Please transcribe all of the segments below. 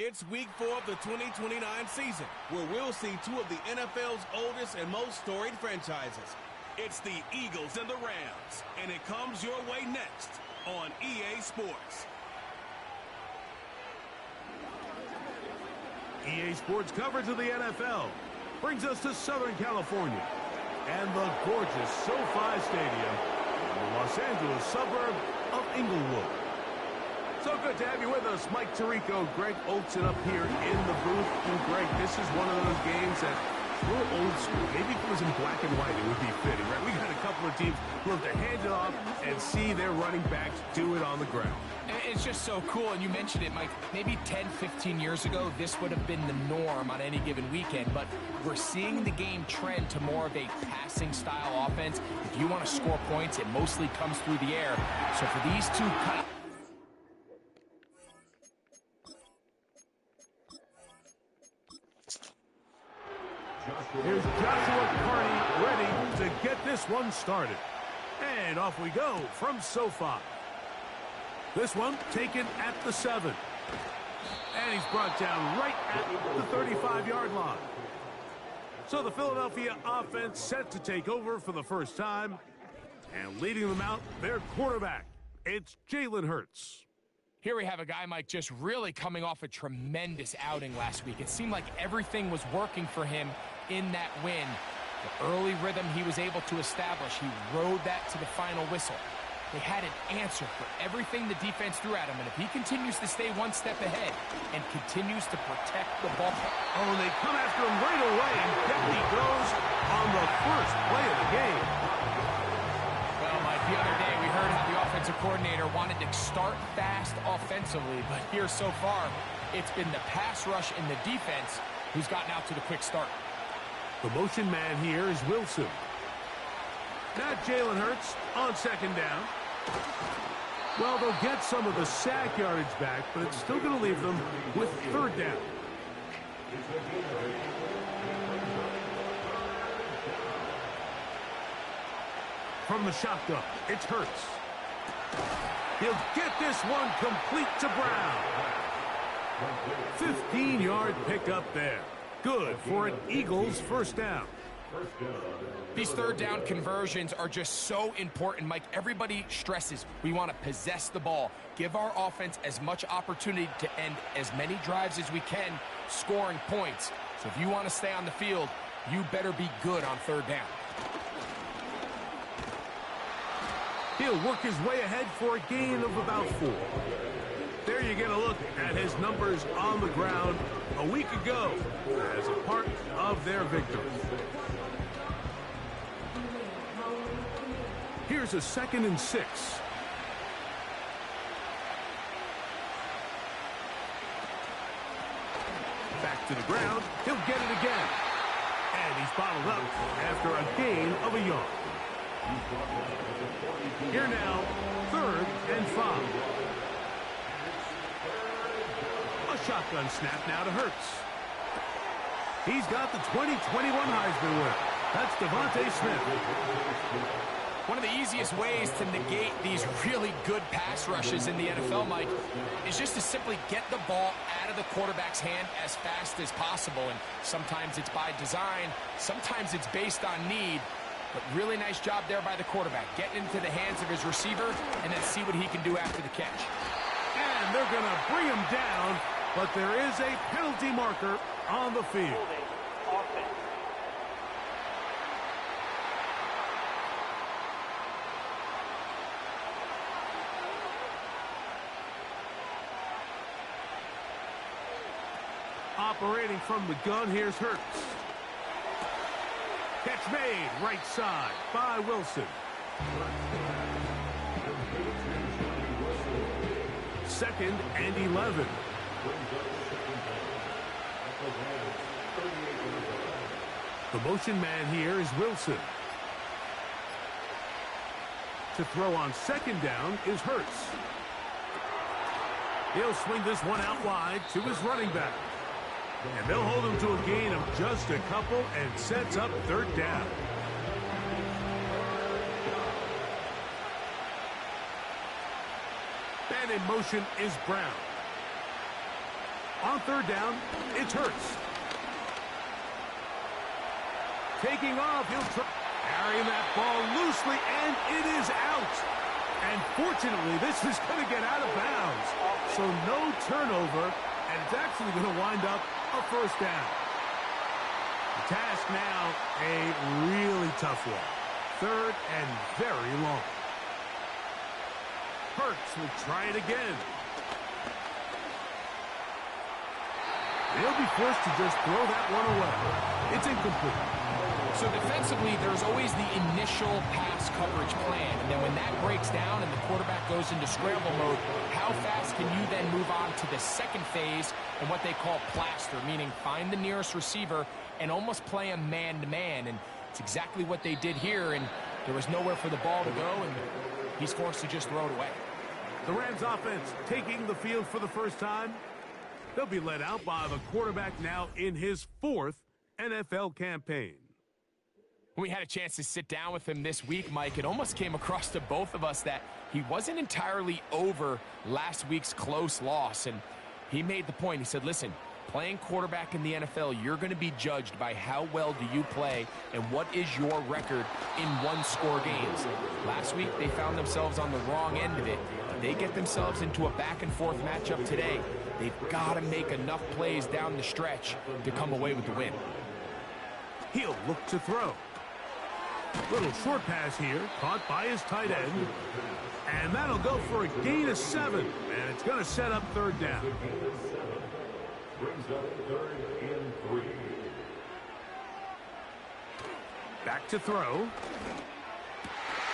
It's week 4 of the 2029 season, where we'll see two of the NFL's oldest and most storied franchises. It's the Eagles and the Rams, and it comes your way next on EA Sports. EA Sports coverage of the NFL brings us to Southern California and the gorgeous SoFi Stadium in the Los Angeles suburb of Inglewood. So good to have you with us. Mike Tirico, Greg Olson up here in the booth. And Greg, this is one of those games that a little old school. Maybe if it was in black and white, it would be fitting, right? We got a couple of teams who have to hand it off and see their running backs do it on the ground. It's just so cool, and you mentioned it, Mike. Maybe 10, 15 years ago, this would have been the norm on any given weekend, but we're seeing the game trend to more of a passing-style offense. If you want to score points, it mostly comes through the air. So for these two... Here's Joshua Carney ready to get this one started. And off we go from SoFi. This one taken at the 7. And he's brought down right at the 35-yard line. So the Philadelphia offense set to take over for the first time. And leading them out, their quarterback. It's Jalen Hurts. Here we have a guy, Mike, just really coming off a tremendous outing last week. It seemed like everything was working for him in that win. The early rhythm he was able to establish, he rode that to the final whistle. They had an answer for everything the defense threw at him, and if he continues to stay one step ahead and continues to protect the ball... Oh, and they come after him right away, and down he goes on the first play of the game. Well, Mike, the other day we heard how the offensive coordinator wanted to start fast offensively, but here so far, it's been the pass rush and the defense who's gotten out to the quick start. The motion man here is Wilson. Now Jalen Hurts on second down. Well, they'll get some of the sack yardage back, but it's still going to leave them with third down. From the shotgun, it's Hurts. He'll get this one complete to Brown. 15-yard pickup there. Good for an Eagles first down. These third down conversions are just so important, Mike. Everybody stresses we want to possess the ball, give our offense as much opportunity to end as many drives as we can, scoring points. So if you want to stay on the field, you better be good on third down. He'll work his way ahead for a gain of about 4. They're There you get a look at his numbers on the ground a week ago as a part of their victory. Here's a 2nd and 6. Back to the ground. He'll get it again. And he's bottled up after a gain of a yard. Here now, 3rd and 5. A shotgun snap now to Hurts. He's got the 2021 Heisman winner. That's Devontae Smith. One of the easiest ways to negate these really good pass rushes in the NFL, Mike, is just to simply get the ball out of the quarterback's hand as fast as possible. And sometimes it's by design, sometimes it's based on need. But really nice job there by the quarterback, getting into the hands of his receiver and then see what he can do after the catch. And they're going to bring him down, but there is a penalty marker on the field. Operating from the gun, here's Hurts. Catch made, right side by Wilson. 2nd and 11. The motion man here is Wilson. To throw on 2nd down is Hurts. He'll swing this one out wide to his running back. And they'll hold him to a gain of just a couple and sets up 3rd down. And in motion is Brown. On 3rd down, it's Hurts. Taking off, he'll try carrying that ball loosely, and it is out. And fortunately, this is going to get out of bounds. So no turnover, and it's actually going to wind up a 1st down. The task now, a really tough one. 3rd and very long. Hurts will try it again. They'll be forced to just throw that one away. It's incomplete. So defensively, there's always the initial pass coverage plan. And then when that breaks down and the quarterback goes into scramble mode, how fast can you then move on to the 2nd phase and what they call plaster, meaning find the nearest receiver and almost play him man-to-man. And it's exactly what they did here, and there was nowhere for the ball to go, and he's forced to just throw it away. The Rams offense taking the field for the first time. They'll be led out by the quarterback now in his 4th NFL campaign. When we had a chance to sit down with him this week, Mike, it almost came across to both of us that he wasn't entirely over last week's close loss. And he made the point. He said, listen, playing quarterback in the NFL, you're going to be judged by how well do you play and what is your record in one-score games. Last week, they found themselves on the wrong end of it. They get themselves into a back-and-forth matchup today. They've got to make enough plays down the stretch to come away with the win. He'll look to throw. Little short pass here, caught by his tight end. And that'll go for a gain of 7. And it's going to set up 3rd down. Brings up 3rd and 3. Back to throw.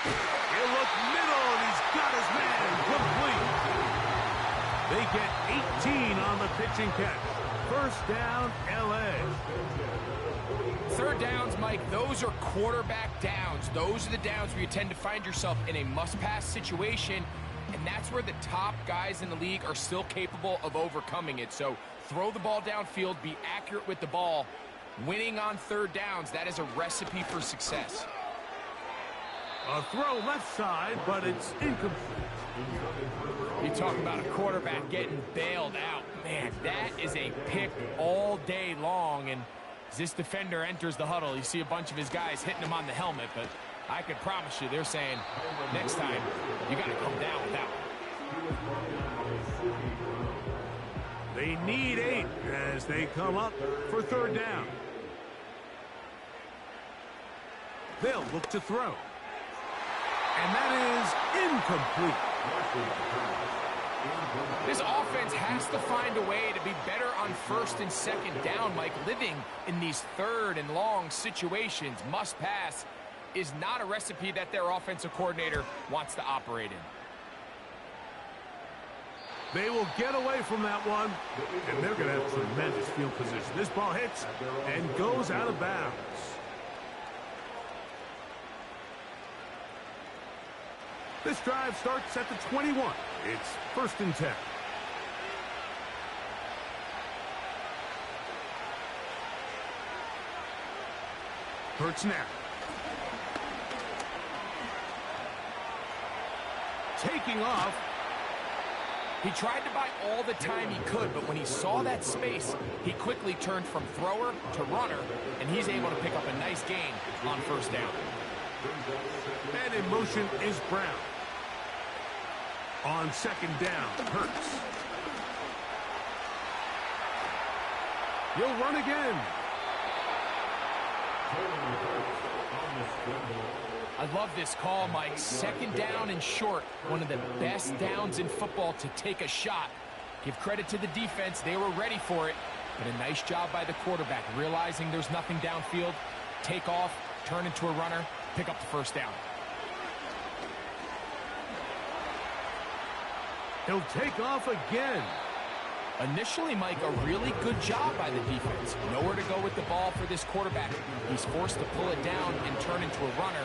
He'll look middle, and he's got his man complete. They get 18 on the pitch and catch. 1st down, L.A. 3rd downs, Mike, those are quarterback downs. Those are the downs where you tend to find yourself in a must-pass situation, and that's where the top guys in the league are still capable of overcoming it. So throw the ball downfield, be accurate with the ball. Winning on 3rd downs, that is a recipe for success. A throw left side, but it's incomplete. You talk about a quarterback getting bailed out. Man, that is a pick all day long, and as this defender enters the huddle, you see a bunch of his guys hitting him on the helmet, but I can promise you they're saying, next time, you got to come down with that one. They need 8 as they come up for 3rd down. They'll look to throw. And that is incomplete. This offense has to find a way to be better on first and second down, Mike. Living in these third and long situations, must pass, is not a recipe that their offensive coordinator wants to operate in. They will get away from that one, and they're going to have tremendous field position. This ball hits and goes out of bounds. This drive starts at the 21. It's 1st and 10. Hurts now. Taking off. He tried to buy all the time he could, but when he saw that space, he quickly turned from thrower to runner, and he's able to pick up a nice gain on 1st down. And in motion is Brown. On 2nd down, Hurts. He'll run again. I love this call, Mike. 2nd down and short. One of the best downs in football to take a shot. Give credit to the defense. They were ready for it. But a nice job by the quarterback, realizing there's nothing downfield. Take off, turn into a runner, pick up the 1st down. He'll take off again. Initially, Mike, a really good job by the defense. Nowhere to go with the ball for this quarterback. He's forced to pull it down and turn into a runner.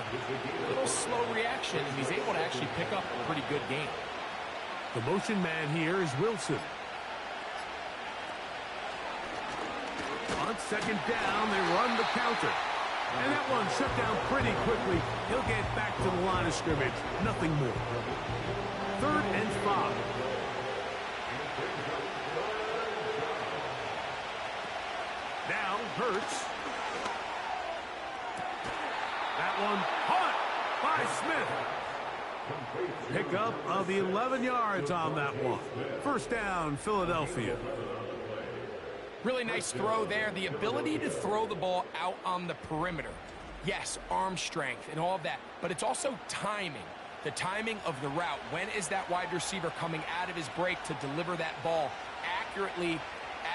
A little slow reaction, and he's able to actually pick up a pretty good gain. The motion man here is Wilson. On 2nd down, they run the counter. And that one shut down pretty quickly. He'll get back to the line of scrimmage. Nothing more. 3rd and 5. Now Hurts. That one caught by Smith. Pickup of 11 yards on that one. 1st down, Philadelphia. Really nice throw there. The ability to throw the ball out on the perimeter. Yes, arm strength and all of that, but it's also timing. The timing of the route. When is that wide receiver coming out of his break to deliver that ball accurately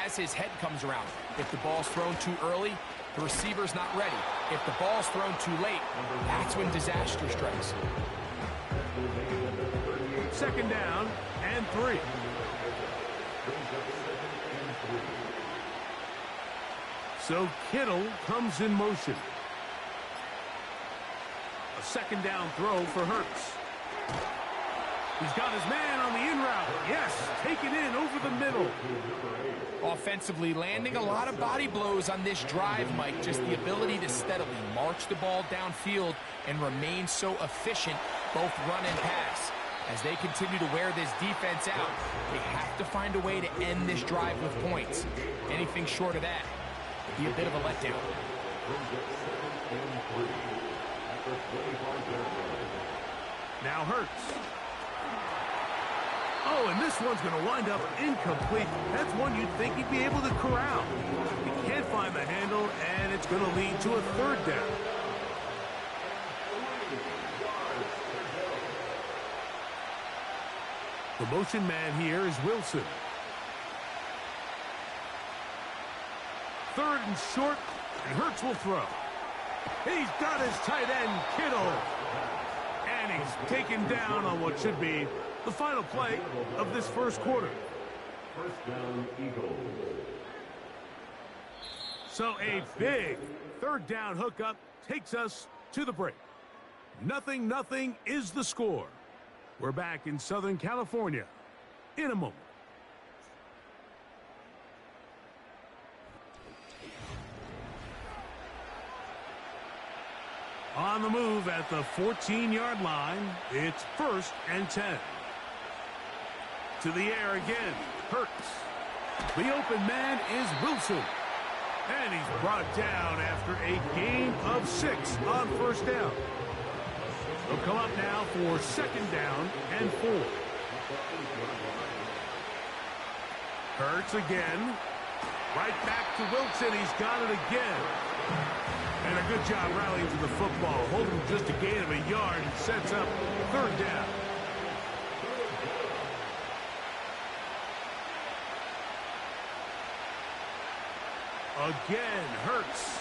as his head comes around? If the ball's thrown too early, the receiver's not ready. If the ball's thrown too late, that's when disaster strikes. 2nd down and 3. So Kittle comes in motion. A 2nd down throw for Hurts. He's got his man on the in route. Yes, take it in over the middle. Offensively, landing a lot of body blows on this drive, Mike. Just the ability to steadily march the ball downfield and remain so efficient, both run and pass. As they continue to wear this defense out, they have to find a way to end this drive with points. Anything short of that would be a bit of a letdown. Now Hurts. Oh, and this one's going to wind up incomplete. That's one you'd think he'd be able to corral. He can't find the handle, and it's going to lead to a 3rd down. The motion man here is Wilson. 3rd and short, and Hurts will throw. He's got his tight end, Kittle. And he's taken down on what should be the final play of this 1st quarter. 1st down, Eagles. So a big 3rd down hookup takes us to the break. 0-0 is the score. We're back in Southern California in a moment. On the move at the 14-yard line, it's 1st and 10. To the air again, Hurts. The open man is Wilson. And he's brought down after a gain of 6 on 1st down. They'll come up now for 2nd down and 4. Hurts again. Right back to Wilson. He's got it again. And a good job rallying to the football. Holding just a gain of 1 yard and sets up 3rd down. Again, Hurts.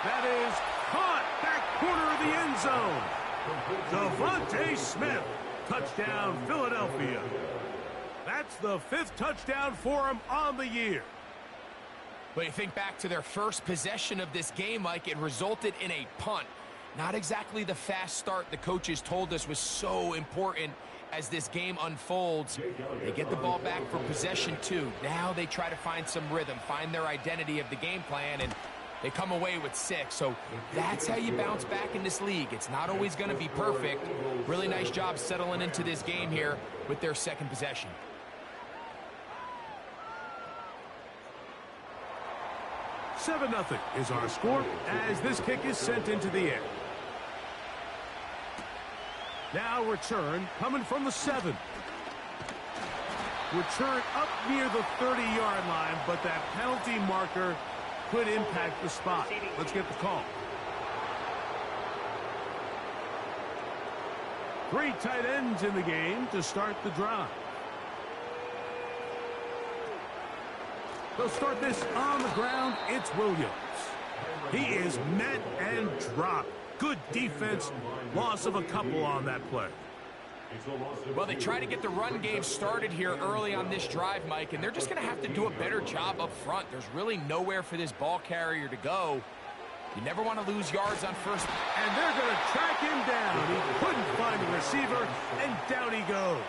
That is caught back corner of the end zone. Devontae Smith, touchdown Philadelphia. That's the 5th touchdown for him on the year. But you think back to their first possession of this game, Mike, it resulted in a punt. Not exactly the fast start the coaches told us was so important as this game unfolds. They get the ball back for possession 2. Now they try to find some rhythm, find their identity of the game plan, and they come away with 6. So that's how you bounce back in this league. It's not always going to be perfect. Really nice job settling into this game here with their second possession. "7-0 is our score as this kick is sent into the air. Now return coming from the 7. Return up near the 30-yard line, but that penalty marker could impact the spot. Let's get the call. 3 tight ends in the game to start the drive. They'll start this on the ground. It's Williams. He is met and dropped. Good defense. Loss of a couple on that play. Well, they try to get the run game started here early on this drive, Mike, and they're just going to have to do a better job up front. There's really nowhere for this ball carrier to go. You never want to lose yards on first. And they're going to track him down. He couldn't find the receiver, and down he goes.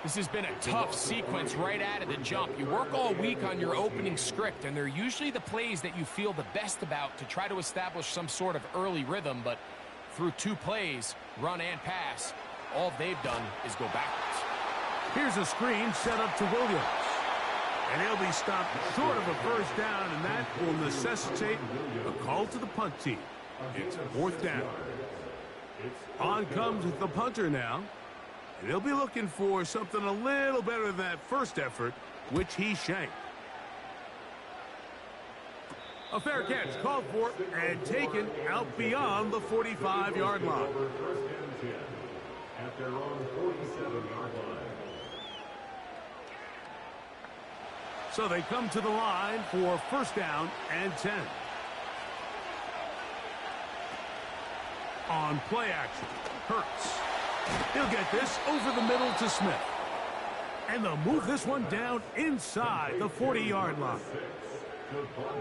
This has been a tough sequence right out of the jump. You work all week on your opening script, and they're usually the plays that you feel the best about to try to establish some sort of early rhythm, but through 2 plays, run and pass, all they've done is go backwards. Here's a screen set up to Williams. And he'll be stopped short of a first down, and that will necessitate a call to the punt team. It's 4th down. On comes the punter now. And he'll be looking for something a little better than that first effort, which he shanked. A fair catch called for and taken out beyond the 45-yard line. At their own 47-yard line. So they come to the line for 1st down and 10. On play action, Hurts. He'll get this over the middle to Smith. And they'll move this one down inside the 40-yard line.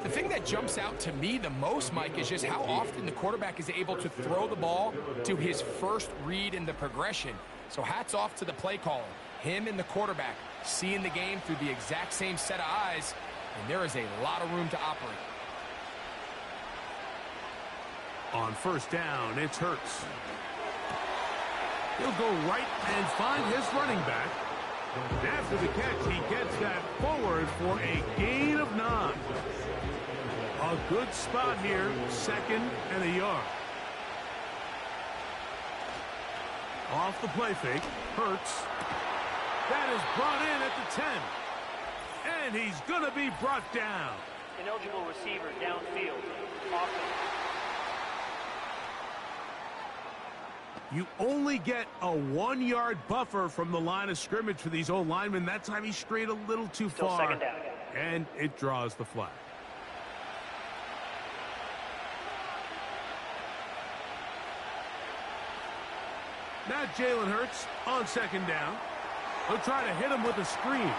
The thing that jumps out to me the most, Mike, is just how often the quarterback is able to throw the ball to his first read in the progression. So hats off to the play caller. Him and the quarterback seeing the game through the exact same set of eyes, and there is a lot of room to operate. On 1st down, it's Hurts. He'll go right and find his running back. And after the catch, he gets that forward for a gain of 9. A good spot here, 2nd and a yard. Off the play fake, Hurts. That is brought in at the 10. And he's going to be brought down. Ineligible receiver downfield. Awesome. You only get a 1-yard buffer from the line of scrimmage for these old linemen. That time he strayed a little too Still far. 2nd down. And it draws the flag. Now Jalen Hurts on 2nd down. They'll try to hit him with a screen.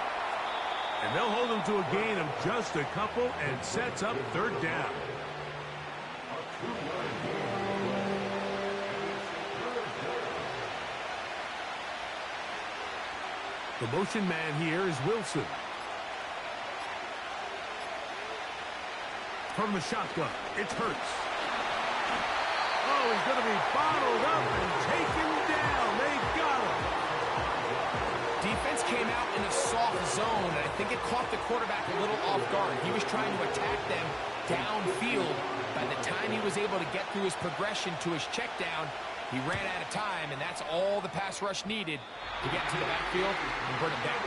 And they'll hold him to a gain of just a couple and sets up 3rd down. The motion man here is Wilson. From the shotgun, it's Hurts. Oh, he's going to be bottled up and taken down. They got him. Defense came out in a soft zone, and I think it caught the quarterback a little off guard. He was trying to attack them downfield. By the time he was able to get through his progression to his check down, he ran out of time, and that's all the pass rush needed to get to the backfield and bring him down.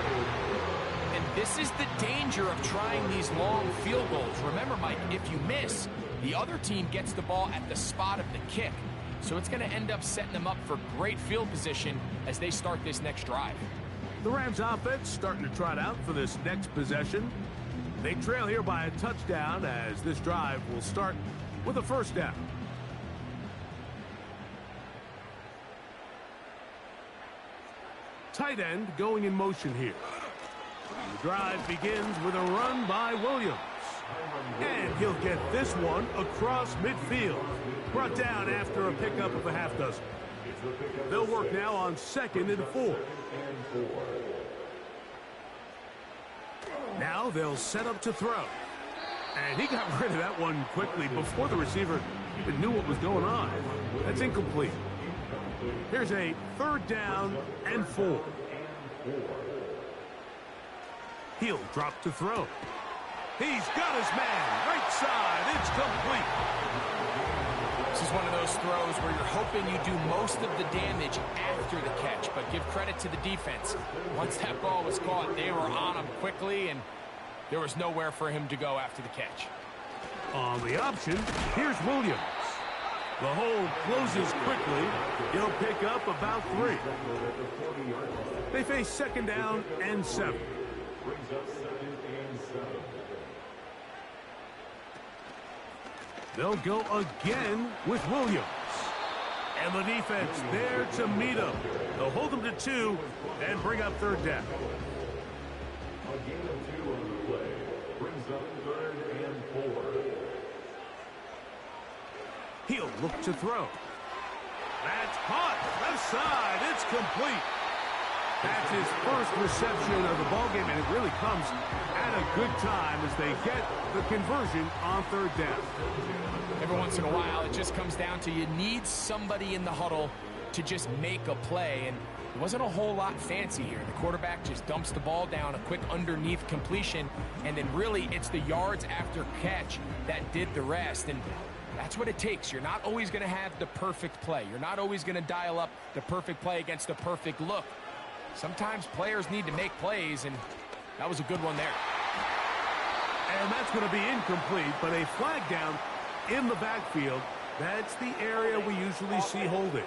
And this is the danger of trying these long field goals. Remember, Mike, if you miss, the other team gets the ball at the spot of the kick. So it's going to end up setting them up for great field position as they start this next drive. The Rams offense starting to trot out for this next possession. They trail here by a touchdown as this drive will start with a first down. Tight end going in motion here. The drive begins with a run by Williams. And he'll get this one across midfield. Brought down after a pickup of a half dozen. They'll work now on 2nd and 4. Now they'll set up to throw. And he got rid of that one quickly before the receiver even knew what was going on. That's incomplete. Here's a 3rd down and 4. He'll drop to throw. He's got his man. Right side. It's complete. This is one of those throws where you're hoping you do most of the damage after the catch, but give credit to the defense. Once that ball was caught, they were on him quickly, and there was nowhere for him to go after the catch. On the option, here's Williams. The hole closes quickly. He'll pick up about 3. They face 2nd down and 7. They'll go again with Williams. And the defense there to meet him. They'll hold him to 2 and bring up 3rd down. A gain of 2 on the play brings up 3rd and 4. He'll look to throw. That's hot. Left side. It's complete. That's his first reception of the ballgame, and it really comes at a good time as they get the conversion on 3rd down. Every once in a while, it just comes down to you need somebody in the huddle to just make a play, and it wasn't a whole lot fancy here. The quarterback just dumps the ball down, a quick underneath completion, and then really it's the yards after catch that did the rest, and that's what it takes. You're not always going to have the perfect play. You're not always going to dial up the perfect play against the perfect look. Sometimes players need to make plays, and that was a good one there. And that's going to be incomplete, but a flag down in the backfield. That's the area we usually see holding.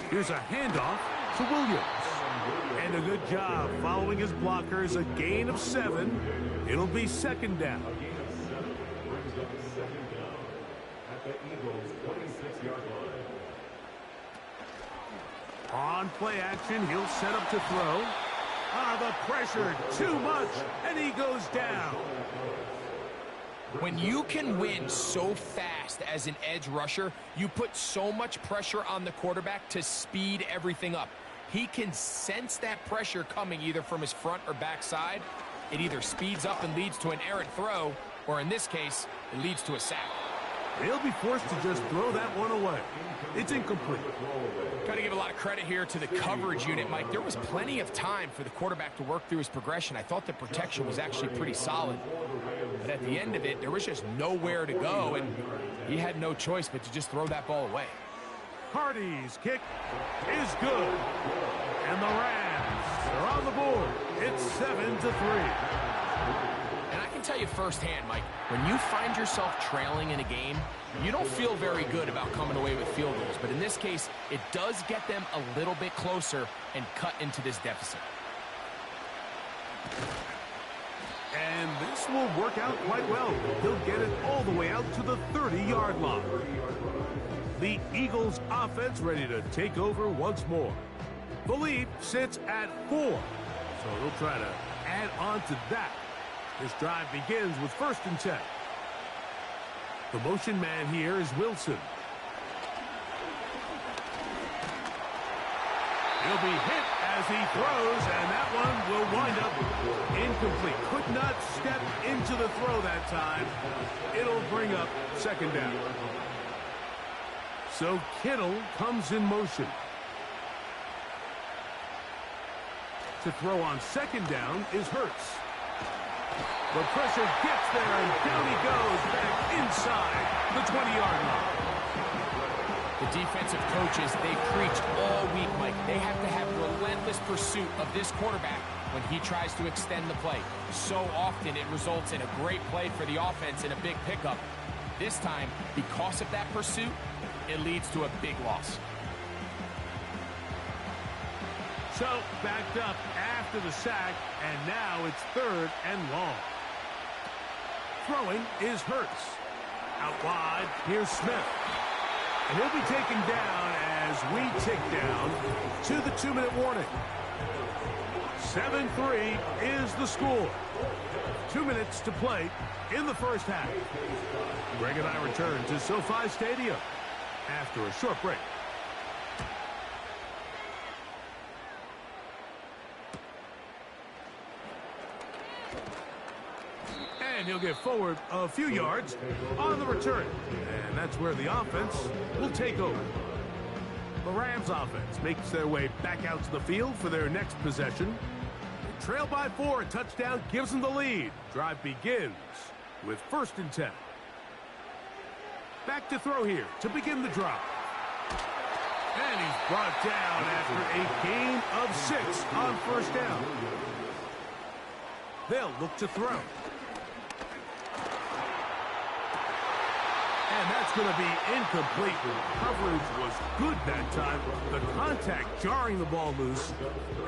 Here's a handoff to Williams. And a good job following his blockers. A gain of 7. It'll be 2nd down. A gain of 7 brings up 2nd down at the Eagles' 26-yard line. On play action, he'll set up to throw. The pressure, too much, and he goes down. When you can win so fast as an edge rusher, you put so much pressure on the quarterback to speed everything up. He can sense that pressure coming either from his front or back side. It either speeds up and leads to an errant throw, or in this case, it leads to a sack. He'll be forced to just throw that one away. It's incomplete. Got to give a lot of credit here to the coverage unit, Mike. There was plenty of time for the quarterback to work through his progression. I thought the protection was actually pretty solid. But at the end of it, there was just nowhere to go, and he had no choice but to just throw that ball away. Hardy's kick is good. And the Rams are on the board. It's 7-3. And I can tell you firsthand, Mike, when you find yourself trailing in a game, you don't feel very good about coming away with field goals. But in this case, it does get them a little bit closer and cut into this deficit. And this will work out quite well. He'll get it all the way out to the 30-yard line. The Eagles offense ready to take over once more. The lead sits at 4. So they'll try to add on to that. This drive begins with 1st and 10. The motion man here is Wilson. He'll be hit as he throws, and that one will wind up incomplete. Could not step into the throw that time. It'll bring up 2nd down. So Kittle comes in motion. To throw on 2nd down is Hurts. The pressure gets there, and down he goes back inside the 20-yard line. The defensive coaches, they preach all week, Mike. They have to have relentless pursuit of this quarterback when he tries to extend the play. So often it results in a great play for the offense and a big pickup. This time, because of that pursuit, it leads to a big loss. So, backed up after the sack, and now it's 3rd and long. Throwing is Hurts. Out wide, here's Smith. And he'll be taken down as we tick down to the 2-minute warning. 7-3 is the score. 2 minutes to play in the first half. Greg and I return to SoFi Stadium after a short break. And he'll get forward a few yards on the return. And that's where the offense will take over. The Rams offense makes their way back out to the field for their next possession. They trail by 4, a touchdown gives them the lead. Drive begins with 1st and 10. Back to throw here to begin the drive. And he's brought down after a gain of 6 on 1st down. They'll look to throw. And that's going to be incomplete. Coverage was good that time. The contact jarring the ball loose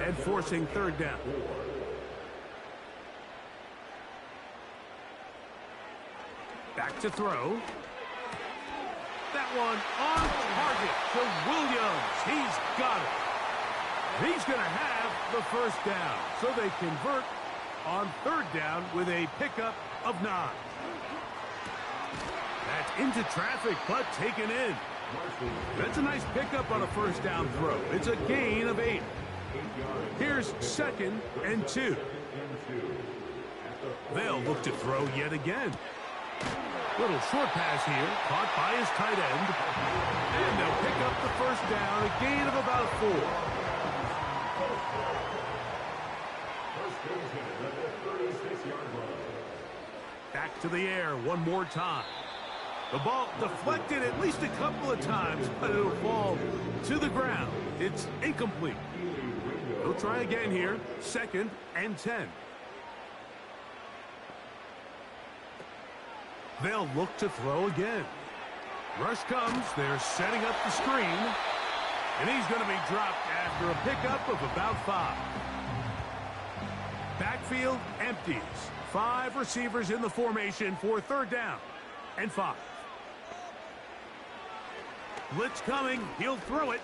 and forcing 3rd down. Back to throw. That one on target to Williams. He's got it. He's going to have the 1st down. So they convert on 3rd down with a pickup of 9. That's into traffic, but taken in. That's a nice pickup on a 1st down throw. It's a gain of 8. Here's 2nd and 2. They'll look to throw yet again. Little short pass here, caught by his tight end. And they'll pick up the 1st down, a gain of about 4. Back to the air one more time. The ball deflected at least a couple of times, but it'll fall to the ground. It's incomplete. They'll try again here. 2nd and 10. They'll look to throw again. Rush comes. They're setting up the screen. And he's going to be dropped after a pickup of about 5. Backfield empties. 5 receivers in the formation for 3rd down and 5. Blitz coming. He'll throw it.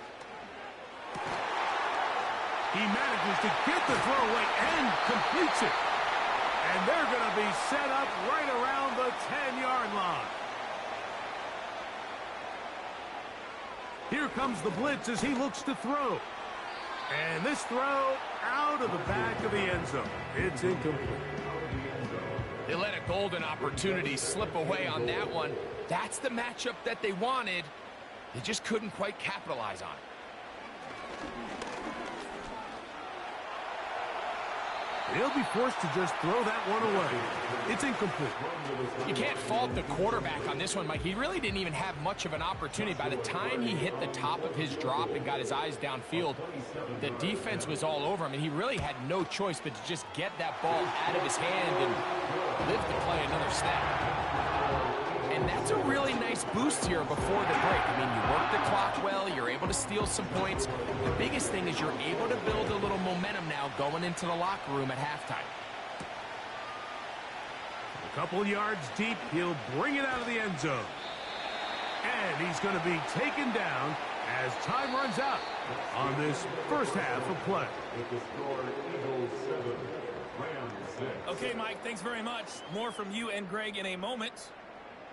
He manages to get the throw away and completes it. And they're going to be set up right around the 10-yard line. Here comes the blitz as he looks to throw. And this throw out of the back of the end zone. It's incomplete. They let a golden opportunity slip away on that one. That's the matchup that they wanted. They just couldn't quite capitalize on it. They'll be forced to just throw that one away. It's incomplete. You can't fault the quarterback on this one, Mike. He really didn't even have much of an opportunity. By the time he hit the top of his drop and got his eyes downfield, the defense was all over him, and he really had no choice but to just get that ball out of his hand and live to play another step. And that's a really nice boost here before the break. I mean, you work the clock well, you're able to steal some points. The biggest thing is you're able to build a little momentum now going into the locker room at halftime. A couple yards deep, he'll bring it out of the end zone. And he's going to be taken down as time runs out on this first half of play. Okay, Mike, thanks very much. More from you and Greg in a moment.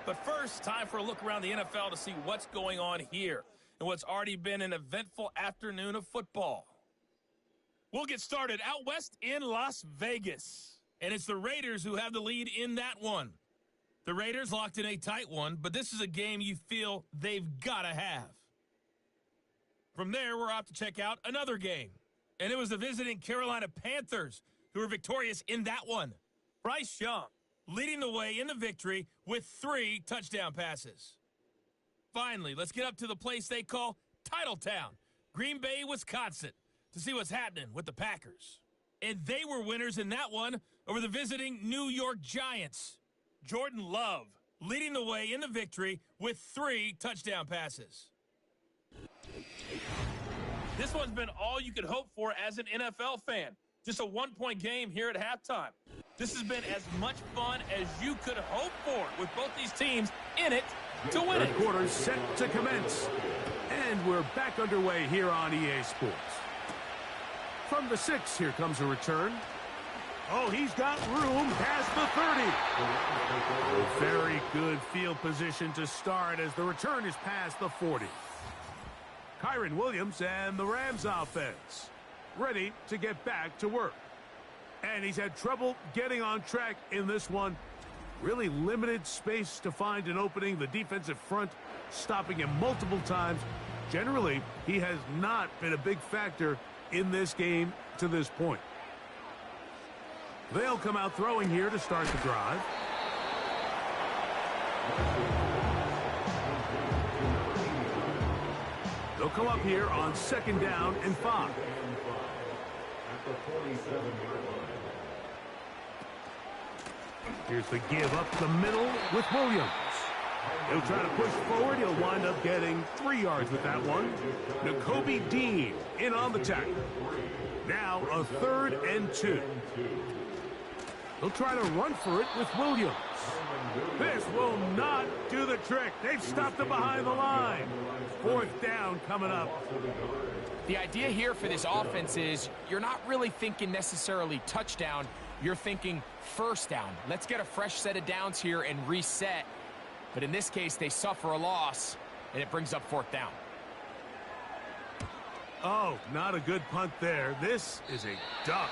But first, time for a look around the NFL to see what's going on here and what's already been an eventful afternoon of football. We'll get started out west in Las Vegas. And it's the Raiders who have the lead in that one. The Raiders locked in a tight one, but this is a game you feel they've got to have. From there, we're off to check out another game. And it was the visiting Carolina Panthers who were victorious in that one. Bryce Young leading the way in the victory with 3 touchdown passes. Finally, let's get up to the place they call Titletown, Green Bay, Wisconsin, to see what's happening with the Packers. And they were winners in that one over the visiting New York Giants. Jordan Love leading the way in the victory with 3 touchdown passes. This one's been all you could hope for as an NFL fan. Just a one-point game here at halftime. This has been as much fun as you could hope for with both these teams in it to win it. Third quarter set to commence. And we're back underway here on EA Sports. From the 6, here comes a return. Oh, he's got room past the 30. A very good field position to start as the return is past the 40. Kyron Williams and the Rams offense ready to get back to work. And he's had trouble getting on track in this one. Really limited space to find an opening. The defensive front stopping him multiple times. Generally, he has not been a big factor in this game to this point. They'll come out throwing here to start the drive. They'll come up here on 2nd down and 5. Here's the give up the middle with Williams. He'll try to push forward. He'll wind up getting 3 yards with that one. N'Kobe Dean in on the tackle. Now a 3rd and 2. He'll try to run for it with Williams. This will not do the trick. They've stopped him behind the line. 4th down coming up. The idea here for this offense is you're not really thinking necessarily touchdown. You're thinking 1st down. Let's get a fresh set of downs here and reset. But in this case, they suffer a loss, and it brings up 4th down. Oh, not a good punt there. This is a duck.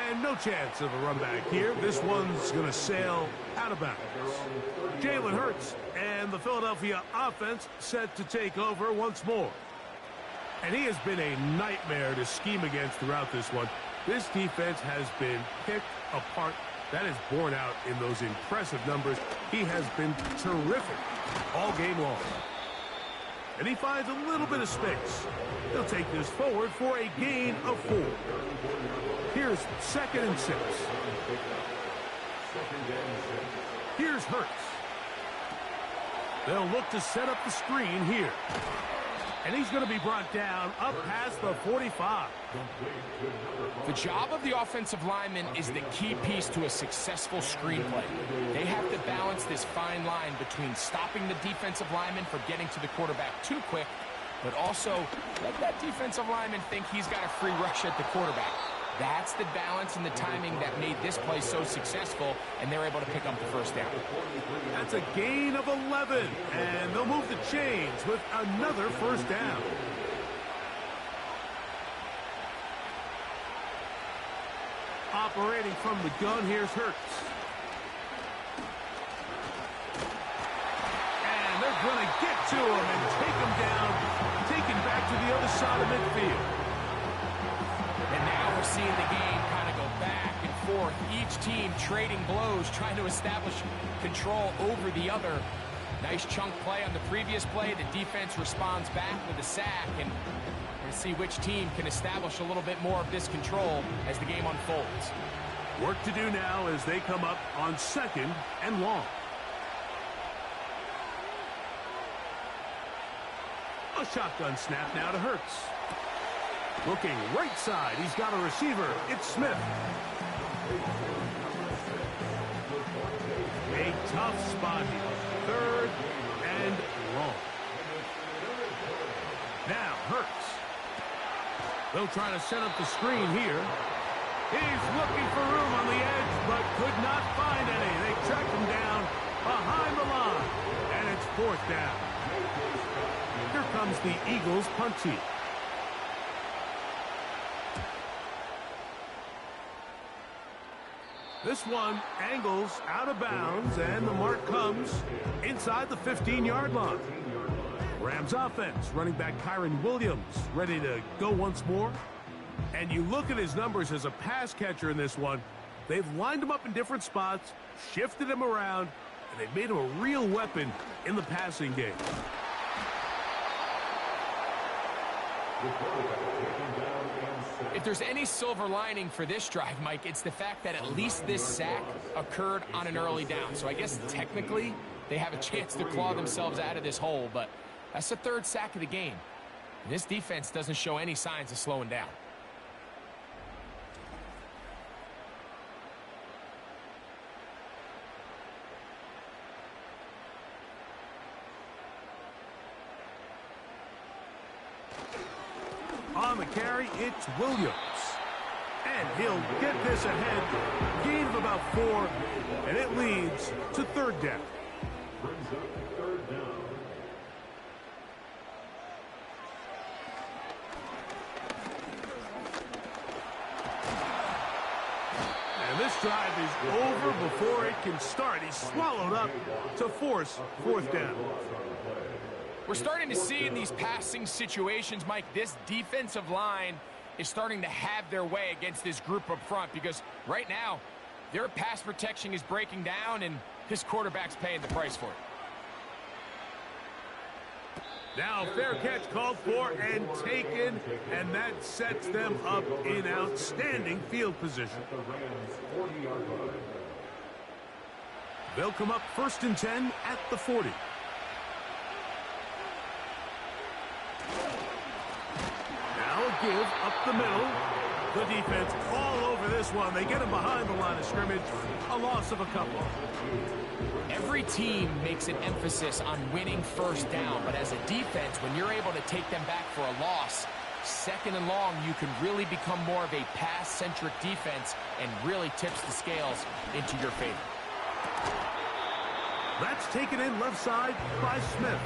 And no chance of a run back here. This one's going to sail out of bounds. Jalen Hurts and the Philadelphia offense set to take over once more. And he has been a nightmare to scheme against throughout this one. This defense has been picked apart. That is borne out in those impressive numbers. He has been terrific all game long. And he finds a little bit of space. He'll take this forward for a gain of 4. Here's 2nd and 6. Here's Hurts. They'll look to set up the screen here. And he's going to be brought down up past the 45. The job of the offensive lineman is the key piece to a successful screenplay. They have to balance this fine line between stopping the defensive lineman from getting to the quarterback too quick, but also let that defensive lineman think he's got a free rush at the quarterback. That's the balance and the timing that made this play so successful, and they're able to pick up the 1st down. That's a gain of 11, and they'll move the chains with another 1st down. Operating from the gun, here's Hurts. And they're going to get to him and take him down, taken back to the other side of midfield. And now we're seeing the game kind of go back and forth. Each team trading blows, trying to establish control over the other. Nice chunk play on the previous play. The defense responds back with a sack. And we're going to see which team can establish a little bit more of this control as the game unfolds. Work to do now as they come up on 2nd and long. A shotgun snap now to Hurts. Looking right side, he's got a receiver. It's Smith. A tough spot here. 3rd and long. Now Hurts. They'll try to set up the screen here. He's looking for room on the edge, but could not find any. They tracked him down behind the line, and it's 4th down. Here comes the Eagles punt team. This one angles out of bounds, and the mark comes inside the 15-yard line. Rams offense, running back Kyron Williams, ready to go once more. And you look at his numbers as a pass catcher in this one. They've lined him up in different spots, shifted him around, and they've made him a real weapon in the passing game. The quarterback taken down and If there's any silver lining for this drive, Mike, it's the fact that at least this sack occurred on an early down. So I guess technically they have a chance to claw themselves out of this hole, but that's the third sack of the game. And this defense doesn't show any signs of slowing down. On the carry, it's Williams. And he'll get this ahead. Gain of about 4, and it leads to third down. Brings up third down. And this drive is over before it can start. He's swallowed up to force fourth down. We're starting to see in these passing situations, Mike, this defensive line is starting to have their way against this group up front because right now, their pass protection is breaking down and this quarterback's paying the price for it. Now fair catch called for and taken, and that sets them up in outstanding field position. They'll come up 1st and 10 at the 40. Give up the middle. The defense all over this one. They get him behind the line of scrimmage. A loss of a couple. Every team makes an emphasis on winning first down, but as a defense, when you're able to take them back for a loss, 2nd and long, you can really become more of a pass-centric defense and really tips the scales into your favor. That's taken in left side by Smith.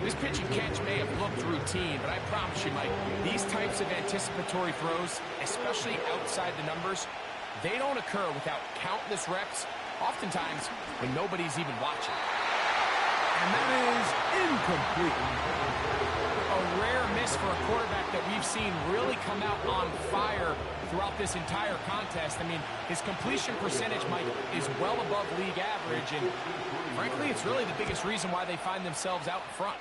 This pitch and catch may have looked routine, but I promise you, Mike, these types of anticipatory throws, especially outside the numbers, they don't occur without countless reps, oftentimes when nobody's even watching. And that is incomplete. A rare miss for a quarterback that we've seen really come out on fire throughout this entire contest. I mean, his completion percentage, Mike, is well above league average, and frankly, it's really the biggest reason why they find themselves out in front.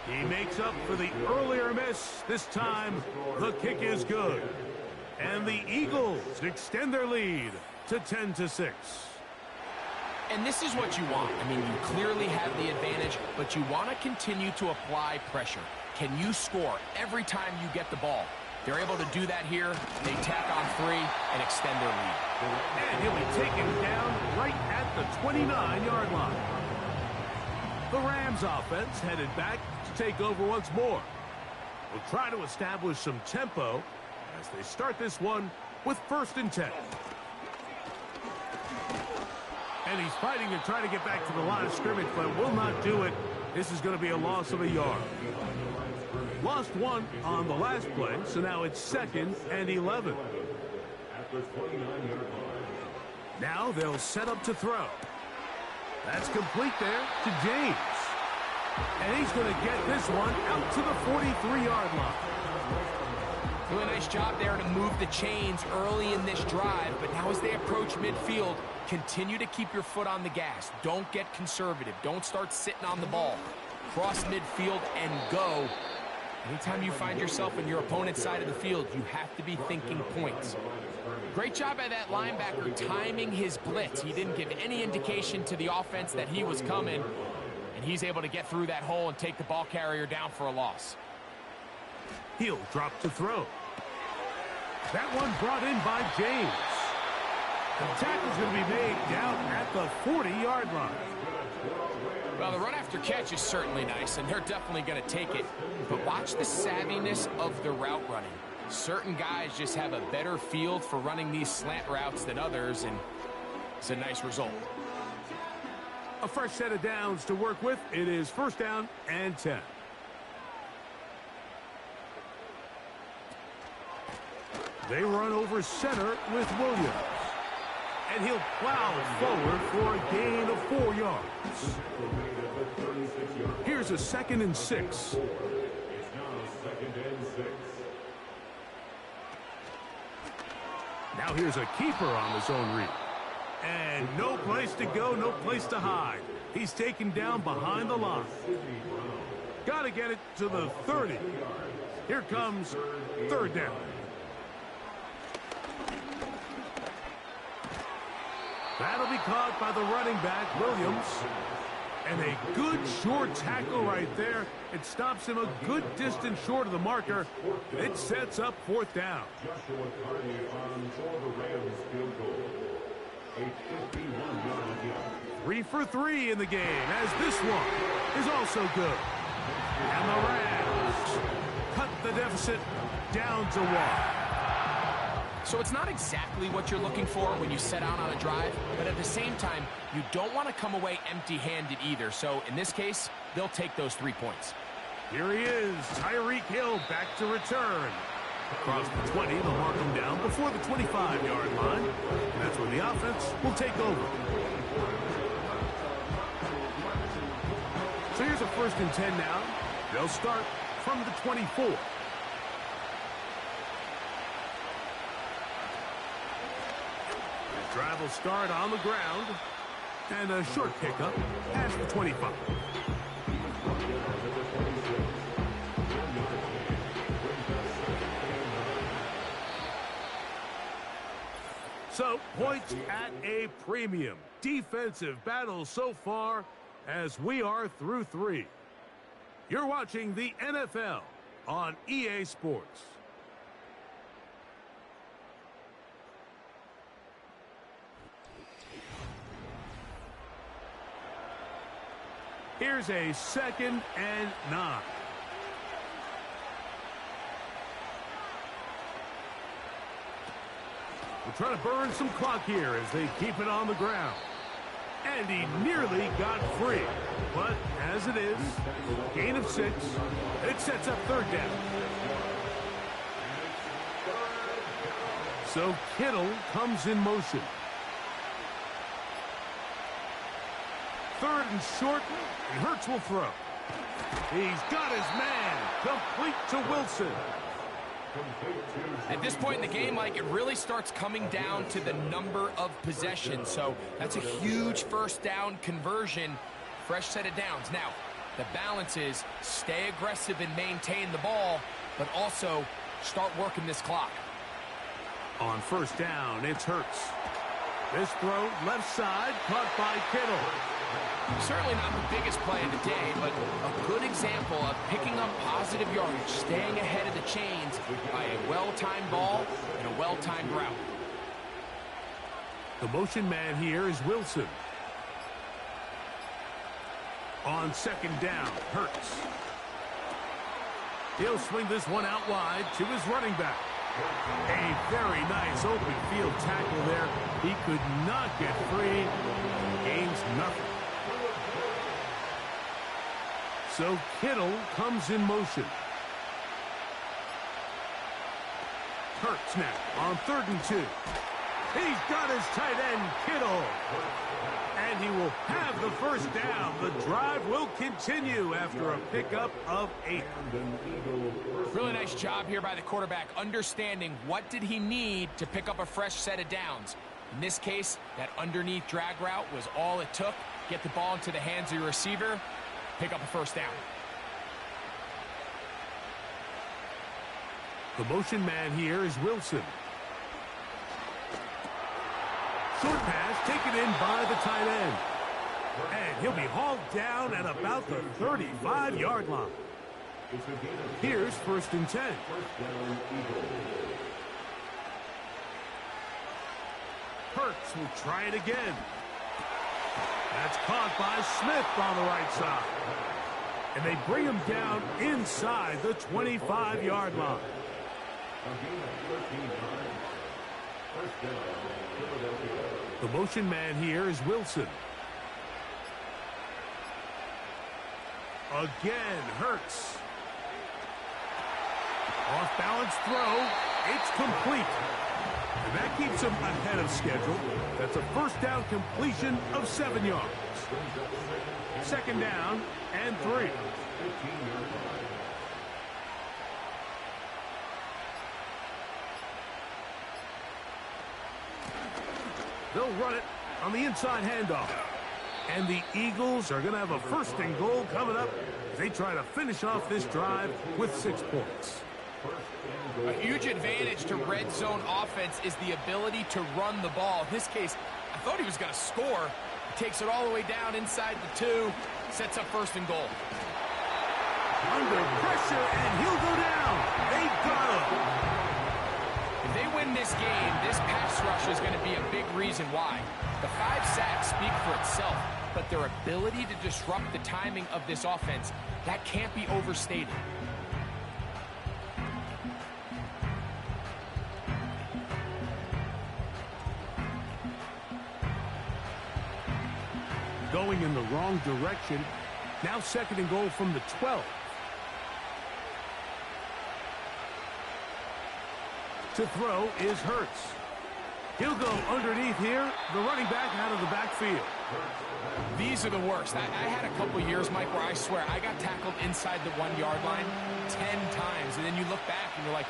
He makes up for the earlier miss. This time, the kick is good. And the Eagles extend their lead to 10-6. And this is what you want. I mean, you clearly have the advantage, but you want to continue to apply pressure. Can you score every time you get the ball? They're able to do that here. They tack on 3 and extend their lead. And he'll be taken down right at the 29-yard line. The Rams offense headed back to take over once more. Will try to establish some tempo as they start this one with 1st and 10. And he's fighting and trying to get back to the line of scrimmage, but will not do it. This is going to be a loss of a yard. Lost 1 on the last play, so now it's 2nd and 11. Now they'll set up to throw. That's complete there to James. And he's going to get this one out to the 43-yard line. Really nice job there to move the chains early in this drive, but now as they approach midfield, continue to keep your foot on the gas. Don't get conservative. Don't start sitting on the ball. Cross midfield and go. Anytime you find yourself in your opponent's side of the field, you have to be thinking points. Great job by that linebacker timing his blitz. He didn't give any indication to the offense that he was coming, and he's able to get through that hole and take the ball carrier down for a loss. He'll drop to throw. That one brought in by James. The tackle's going to be made down at the 40-yard line. Well, the run after catch is certainly nice, and they're definitely going to take it. But watch the savviness of the route running. Certain guys just have a better feel for running these slant routes than others, and it's a nice result. A fresh set of downs to work with. It is 1st down and 10. They run over center with Williams. And he'll plow forward for a gain of 4 yards. Here's a 2nd and 6. It's now 2nd and 6. Now here's a keeper on his own read. And no place to go, no place to hide. He's taken down behind the line. Got to get it to the 30. Here comes 3rd down. That'll be caught by the running back, Williams. And a good short tackle right there. It stops him a good distance short of the marker. It sets up 4th down. Joshua Carney on for the Rams field goal. A 51-yard game. 3 for 3 in the game, as this one is also good. And the Rams cut the deficit down to 1. So it's not exactly what you're looking for when you set out on a drive, but at the same time, you don't want to come away empty-handed either. So in this case, they'll take those 3 points. Here he is, Tyreek Hill back to return. Across the 20, they'll mark him down before the 25-yard line. And that's where the offense will take over. So here's a 1st and 10 now. They'll start from the 24. Drive will start on the ground, and a short pickup past the 25. So, points at a premium. Defensive battle so far as we are through 3. You're watching the NFL on EA Sports. Here's a 2nd and 9. We're trying to burn some clock here as they keep it on the ground. And he nearly got free. But as it is, gain of 6. It sets up 3rd down. So Kittle comes in motion. 3rd and short, and Hurts will throw. He's got his man, complete to Wilson. At this point in the game, Mike, it really starts coming down to the number of possessions. So that's a huge 1st down conversion, fresh set of downs. Now, the balance is stay aggressive and maintain the ball, but also start working this clock. On 1st down, it's Hurts. This throw, left side, caught by Kittle. Certainly not the biggest play of the day, but a good example of picking up positive yardage, staying ahead of the chains by a well-timed ball and a well-timed route. The motion man here is Wilson. On 2nd down, Hurts. He'll swing this one out wide to his running back. A very nice open field tackle there. He could not get free. Gains nothing. So Kittle comes in motion. Hurts now on 3rd and 2. He's got his tight end, Kittle. And he will have the 1st down. The drive will continue after a pickup of 8. Really nice job here by the quarterback, understanding what did he need to pick up a fresh set of downs. In this case, that underneath drag route was all it took. Get the ball into the hands of your receiver, pick up a 1st down. The motion man here is Wilson. Short pass taken in by the tight end. And he'll be hauled down at about the 35-yard line. Here's 1st and 10. Hurts will try it again. That's caught by Smith on the right side. And they bring him down inside the 25-yard line. The motion man here is Wilson. Again, Hurts. Off-balance throw. It's complete. And that keeps him ahead of schedule. That's a 1st down completion of 7 yards. 2nd down and 3. They'll run it on the inside handoff. And the Eagles are going to have a 1st and goal coming up as they try to finish off this drive with 6 points. A huge advantage to red zone offense is the ability to run the ball. In this case, I thought he was going to score. He takes it all the way down inside the 2, sets up first and goal. Under pressure, and he'll go down. They got him. If they win this game, this pass rush is going to be a big reason why. The 5 sacks speak for itself, but their ability to disrupt the timing of this offense, that can't be overstated. Going in the wrong direction. Now second and goal from the 12. To throw is Hurts. He'll go underneath here. The running back out of the backfield. These are the worst. I had a couple years, Mike, where I swear I got tackled inside the 1-yard line 10 times. And then you look back and you're like,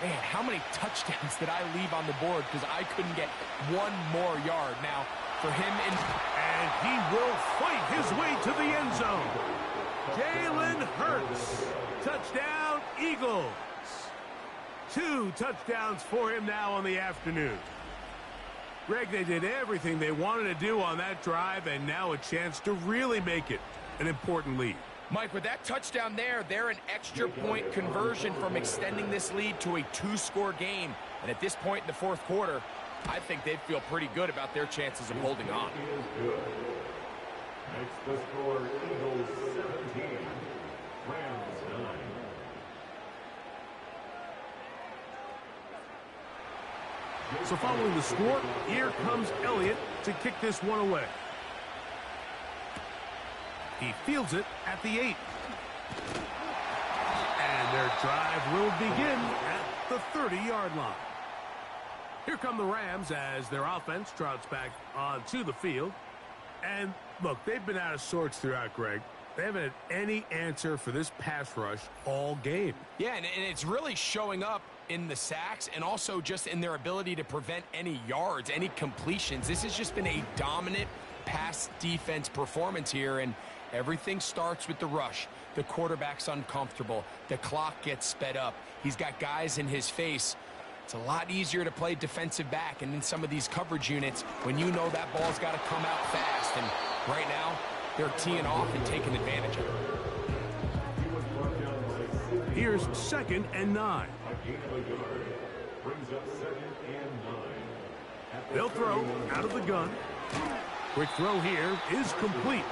man, how many touchdowns did I leave on the board because I couldn't get one more yard. Now, for him, and he will fight his way to the end zone. Jalen Hurts. Touchdown, Eagles. 2 touchdowns for him now on the afternoon. Greg, they did everything they wanted to do on that drive, and now a chance to really make it an important lead. Mike, with that touchdown there, they're an extra point conversion from extending this lead to a 2-score game. And at this point in the 4th quarter, I think they'd feel pretty good about their chances of holding on. Next, the score, Eagles 17, Rams 9. So following the score, here comes Elliott to kick this one away. He fields it at the 8. And their drive will begin at the 30-yard line. Here come the Rams as their offense trots back onto the field. And look, they've been out of sorts throughout, Greg. They haven't had any answer for this pass rush all game. Yeah, and it's really showing up in the sacks and also just in their ability to prevent any yards, any completions. This has just been a dominant pass defense performance here, and everything starts with the rush. The quarterback's uncomfortable. The clock gets sped up. He's got guys in his face. It's a lot easier to play defensive back and in some of these coverage units when you know that ball's got to come out fast. And right now, they're teeing off and taking advantage of it. Here's 2nd and 9. They'll throw out of the gun. Quick throw here is complete.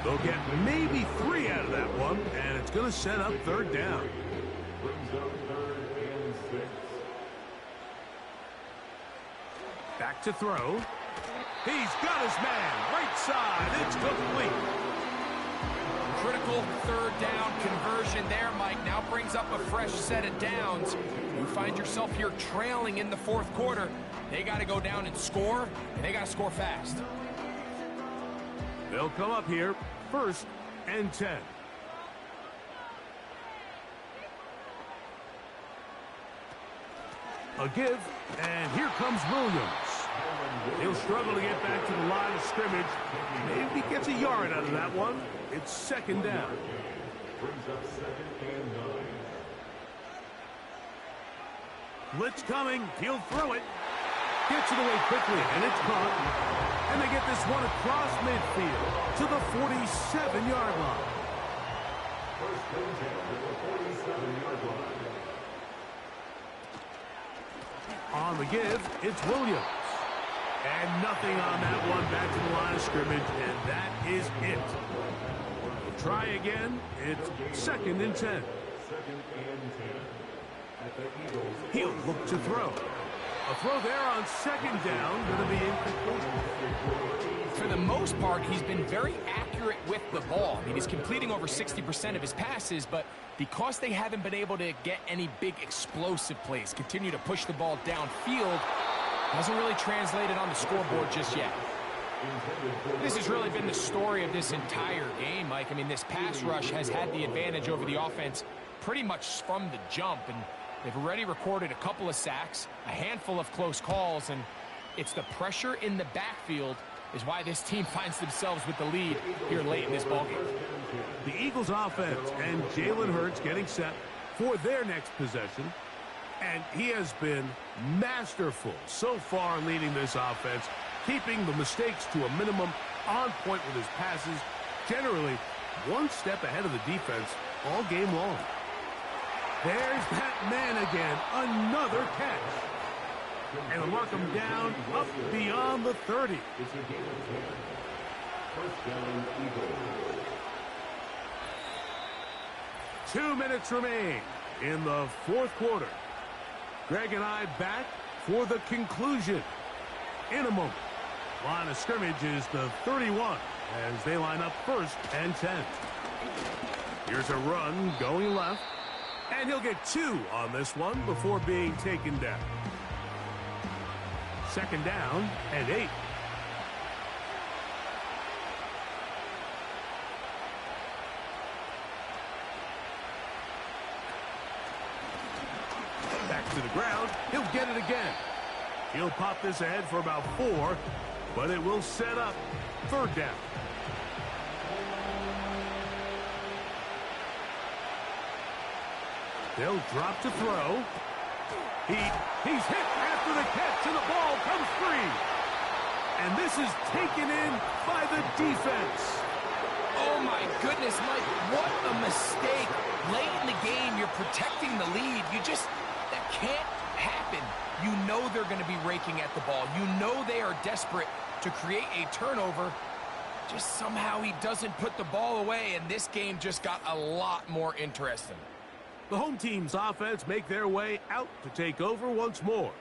They'll get maybe 3 out of that one, and it's going to set up 3rd down. Back to throw. He's got his man. Right side. It's complete. Critical 3rd down conversion there, Mike. Now brings up a fresh set of downs. You find yourself here trailing in the 4th quarter. They got to go down and score, and they got to score fast. They'll come up here, 1st and 10. A give, and here comes Williams. He'll struggle to get back to the line of scrimmage. Maybe he gets a yard out of that one. It's 2nd down. Brings up 2nd and 9. Blitz coming. He'll throw it. Gets it away quickly, and it's caught. And they get this one across midfield to the 47-yard line. First and 10 at the 47-yard line. On the give, it's Williams. And nothing on that one back to the line of scrimmage, and that is it. We'll try again. It's 2nd and 10. 2nd and 10 at the Eagles. He'll look to throw. A throw there on 2nd down, going to be incomplete. For the most part, he's been very accurate with the ball. I mean, he's completing over 60% of his passes, but because they haven't been able to get any big explosive plays, continue to push the ball downfield, hasn't really translated on the scoreboard just yet. This has really been the story of this entire game, Mike. I mean, this pass rush has had the advantage over the offense pretty much from the jump, and they've already recorded a couple of sacks, a handful of close calls, and it's the pressure in the backfield is why this team finds themselves with the lead here late in this ballgame. The Eagles offense and Jalen Hurts getting set for their next possession. And he has been masterful so far leading this offense. keeping the mistakes to a minimum, on point with his passes, generally one step ahead of the defense all game long. There's that man again, another catch. And they'll mark him down up beyond the 30. It's a game of 10. First down, Eagles. 2 minutes remain in the fourth quarter. Greg and I back for the conclusion in a moment. Line of scrimmage is the 31 as they line up first and 10. Here's a run going left, and he'll get 2 on this one before being taken down. Second down and 8. Back to the ground. He'll get it again. He'll pop this ahead for about 4, but it will set up third down. They'll drop to throw. He's hit after the catch, and the ball comes free. And this is taken in by the defense. Oh, my goodness, Mike, what a mistake. Late in the game, you're protecting the lead. That can't happen. You know they're going to be raking at the ball. You know they are desperate to create a turnover. Just somehow he doesn't put the ball away, and this game just got a lot more interesting. The home team's offense make their way out to take over once more.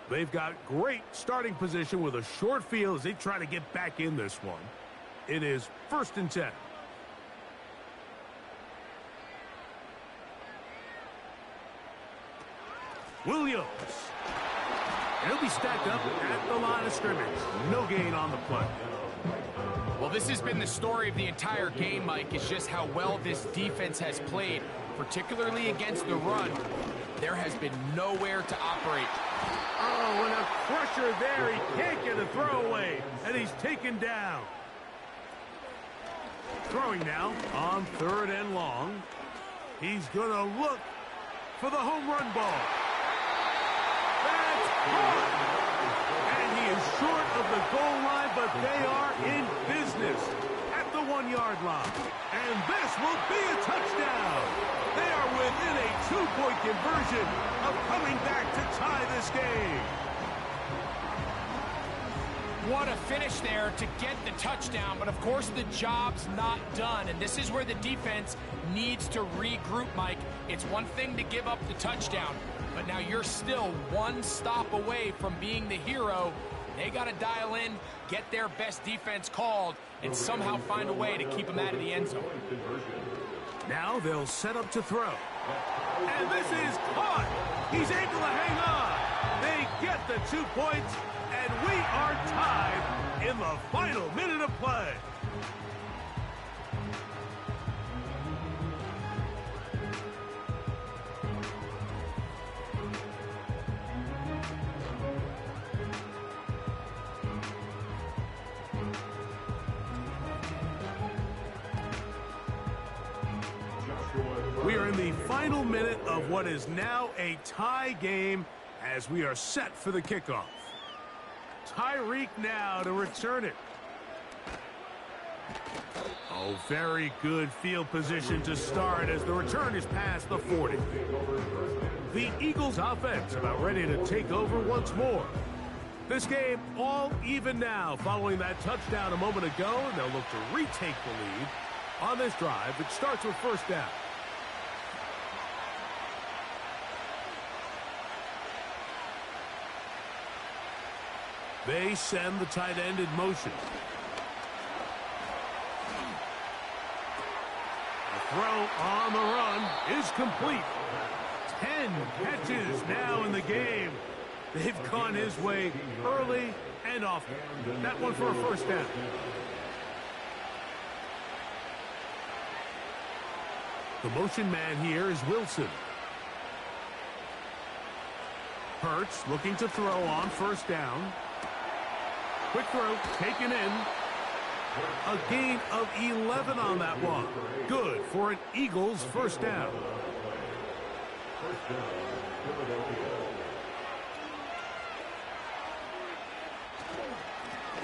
They've got great starting position with a short field as they try to get back in this one. It is first and 10. Williams. And he'll be stacked up at the line of scrimmage. No gain on the play. Well, this has been the story of the entire game, Mike, is just how well this defense has played, particularly against the run. There has been nowhere to operate. Oh, and a crusher there. He can't get a throwaway, and he's taken down. Throwing now on third and long. He's going to look for the home run ball. That's caught. And he is short of the goal line, but they are in business at the 1-yard line. And this will be a touchdown. They are within a 2-point conversion of coming back to tie this game. What a finish there to get the touchdown, but of course the job's not done, and this is where the defense needs to regroup, Mike. It's one thing to give up the touchdown, but now you're still one stop away from being the hero. They got to dial in, get their best defense called, and somehow find a way to keep them out of the end zone. Now they'll set up to throw. And this is caught. He's able to hang on. They get the 2 points, and we are tied in the final minute of play. We are in the final minute of what is now a tie game as we are set for the kickoff. Tyreek now to return it. Oh, very good field position to start as the return is past the 40. The Eagles offense about ready to take over once more. This game all even now following that touchdown a moment ago, and they'll look to retake the lead on this drive, which starts with first down. They send the tight end in motion. The throw on the run is complete. 10 catches now in the game. They've gone his way early and often. That one for a first down. The motion man here is Wilson. Hurts looking to throw on first down. Quick throw, taken in. A gain of 11 on that one. Good for an Eagles first down.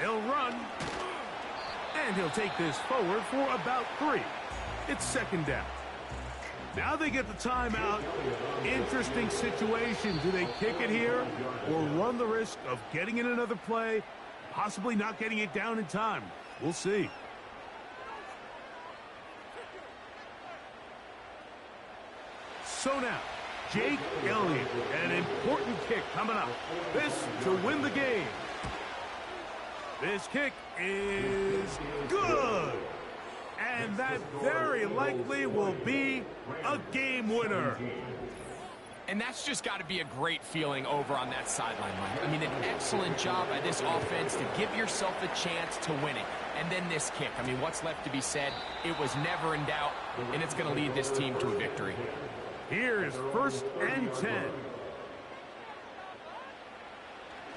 He'll run. And he'll take this forward for about 3. It's second down. Now they get the timeout. Interesting situation. Do they kick it here or run the risk of getting in another play, possibly not getting it down in time? We'll see. So now, Jake Elliott, an important kick coming up. This to win the game. This kick is good. And that very likely will be a game winner. And that's just got to be a great feeling over on that sideline, Mike. I mean, an excellent job by this offense to give yourself a chance to win it. And then this kick. I mean, what's left to be said? It was never in doubt, and it's going to lead this team to a victory. Here's 1st and 10.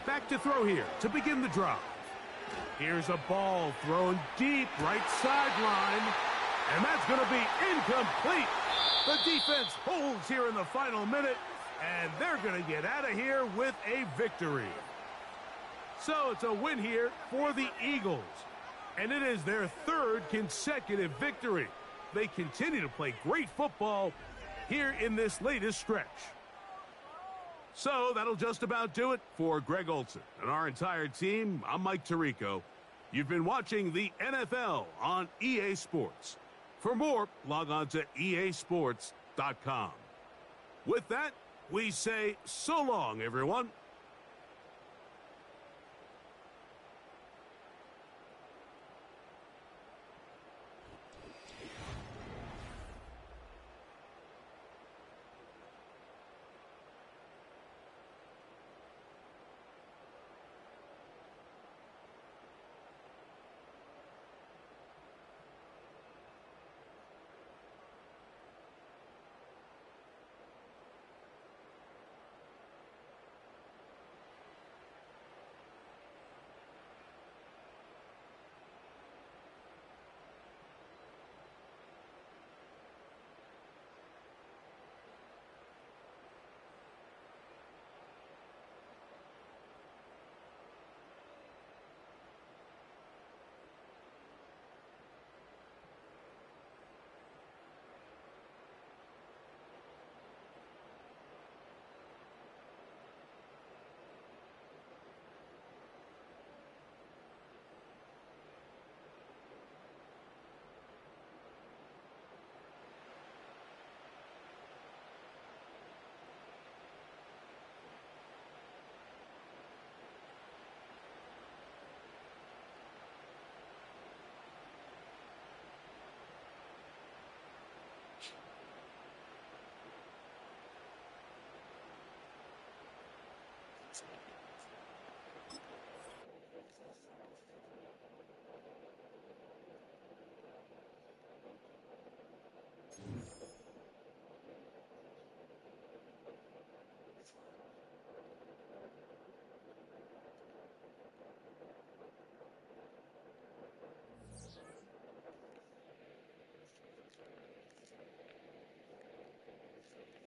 Back to throw here to begin the drive. Here's a ball thrown deep right sideline, and that's going to be incomplete. The defense holds here in the final minute, and they're going to get out of here with a victory. So it's a win here for the Eagles, and it is their 3rd consecutive victory. They continue to play great football here in this latest stretch. So that'll just about do it for Greg Olson and our entire team. I'm Mike Tirico. You've been watching the NFL on EA Sports. For more, log on to easports.com. With that, we say so long, everyone.